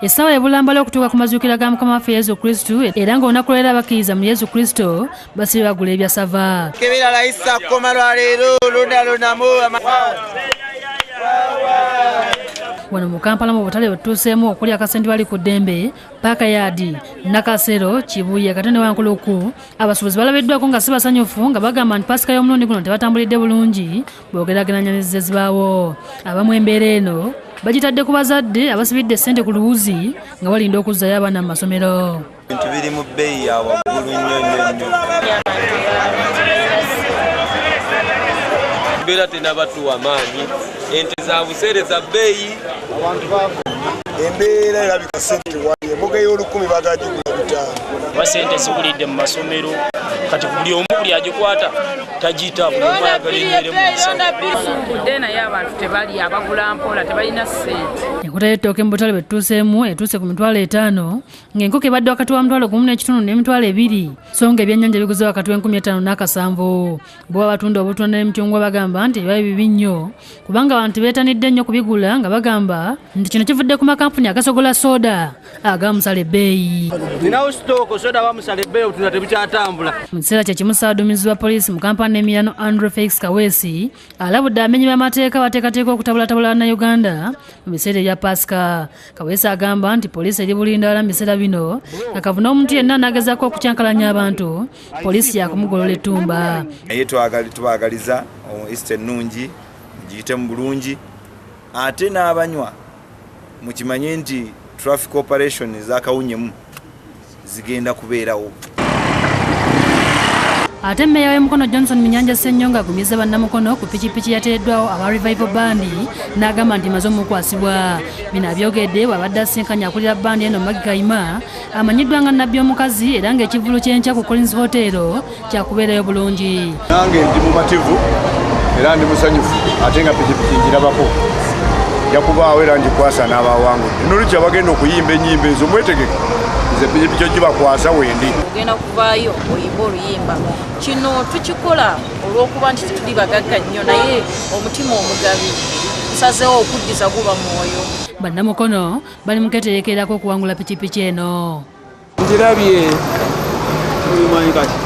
Essawa ebulambala okutuuka ku mazuukira ga Mukama waffe Yesu Kristo era ng'olunaku lwera abakkiriza mu Yesu Kristo basibye bagula ebyasava. Kebera laisa koma lwaleero lunamu wano mu Kampala mu butale butuuseemu okuli akasente bali ku ddembe Paaka Yaadi, Nakasero, Kibuye, Katone Wankuluku. Abasuubuzi balabiddwako nga si basanyufu nga bagamba nti Pasika y'omulundi guno tebatambulidde bulungi boogeraageranya ne zibaawo. Abamu embeera eno bagitadde ku bazadde abasibidde ssente ku luwuzi nga balinda okuzzayo abaana mu masomero. Bintu biri mu bbeeyi ya waggulu nnyo. Embeera tenabatuwa maanyi, ente za buseere za bbeeyi. Embeera erabika ssente wali emboga y'olukumi bagagigula 5. Basente zigulidde mu masomero kati buli omu buli agikwata tagiyita buli omu ayagala emmere musudde naye abantu tebali abagula mpola tebalina ssente. Enkota y'ettooke mu butale bwe tutuuseemu etuuse ku $5,000 ng'enkoko ebadde wakati wa $1,150 ne $2,200 so nga ebyennyanja biguze wakati w'5,700. Bo abatunda obutunda n'emicungwa bagamba nti ebyali bibi nnyo kubanga abantu beetanidde nnyo kubigula nga bagamba nti kino kivudde ku makampuni agasogola soda agamusala ebbeeyi. Ninawo sitooko soda bamusala ebbeeyi obutunda tebukyatambula. Mu kiseera kye kimu ssaabaduumizi wa poliisi mu Kampala n'Emiyano Andrew Felix Kaweesi alabudde amenyi b'amateeka bateekateeka okutabulatabula Bannayuganda mu biseera ebya Pasika. Kaweesi agamba nti poliisi eri bulindala mu biseera bino nga kavuna omuntu yenna anagezaako okukyankalanya abantu poliisi yakumugolola ettumba. Naye tubaagaliza Easter ennungi mugiyite mu bulungi ate n'abanywa mukimanye nti traffic operation ezakawunyemu zigenda kubeerawo. Ate mmeeya w'Emukono Johnson Minyanja Ssennyonga agumizza bannamukono ku pikipiki yateereddwawo aba Revival Band n'agamba nti maze omukwasibwa. Bino abyogedde bw'abadde asinkanya akulira bandi eno Maggie Kayima amanyiddwa nga nnabbi omukazi era ng'ekivvulu ky'enkya ku Collins Hotel kyakubeerayo bulungi. Nange ndi mumativu era ndi musanyufu ate nga pikipiki ngirabako yakubaawo era ngikwasa n'abawangudde. Nolukya bagenda okuyimba ennyimba ezo mwetegeke nze pikipiki ogibakwasa wendi. Ogenda kuvaayo oyimba oluyimba. Kino tukikola olw'okuba nti tetuli bagagga nnyo naye omutima omugabi tusazeewo okuddiza guba mwoyo. Bannamukono bali mu keeterekerako okuwangula pikipiki eno. Ngirabye mulimanyi kati